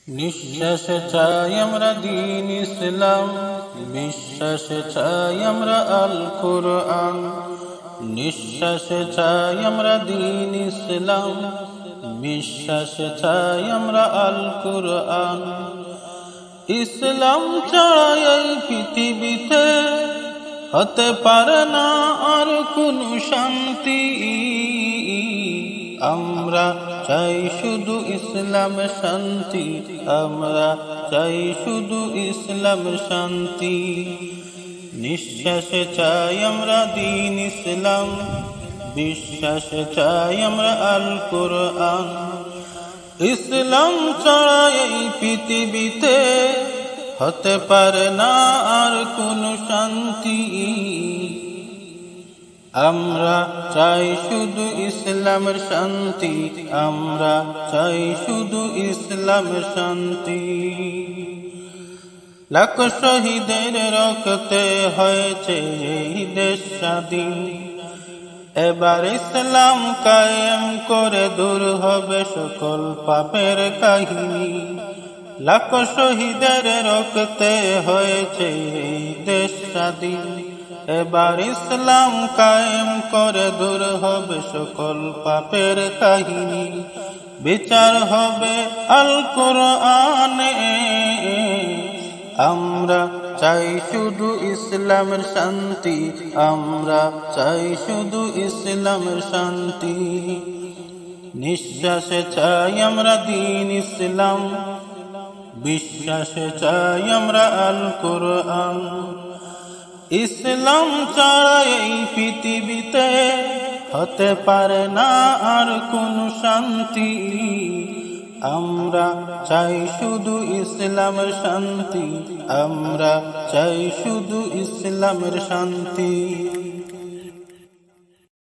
নিঃশ্বাসে চাই আমরা দ্বীন ইসলাম, বিশ্বাসে চাই আমরা আল কুরআন। নিঃশ্বাসে চাই আমরা দ্বীন ইসলাম, বিশ্বাসে চাই আমরা আল কুরআন। ইসলাম ছাড়া এই পৃথিবীতে হতে পারে না আর কোনো শান্তি। আমরা চাই শুধু ইসলাম শান্তি, আমরা চাই শুধু ইসলাম শান্তি। নিঃশ্বাসে চাই আমরা দ্বীন ইসলাম, বিশ্বাসে চাই আমরা আল কুরআন। ইসলাম ছাড়া এই পৃথিবীতে হতে পারে না আর কোনো শান্তি। আমরা চাই শুধু ইসলামের শান্তি, আমরা চাই শুধু ইসলামের শান্তি। লাখ শহীদের রক্তে হয়েছে এই দেশ স্বাধীন, এবার ইসলাম কায়েম করে দূর হবে সকল পাপের কাহিনী। লাখ শহীদের রক্তে হয়েছে এই দেশ স্বাধীন, এবার ইসলাম কায়েম করে দূর হবে সকল পাপের কাহিনী। বিচার হবে আল কুরআনে, আমরা চাই শুধু ইসলামের শান্তি, আমরা চাই শুধু ইসলামের শান্তি। নিঃশ্বাসে চাই আমরা দ্বীন ইসলাম, বিশ্বাসে চাই আমরা আল কুরআন। ইসলাম ছাড়া এই পৃথিবীতে হতে পারে না আর কোনো শান্তি। আমরা চাই শুধু ইসলামের শান্তি, আমরা চাই শুধু ইসলামের শান্তি।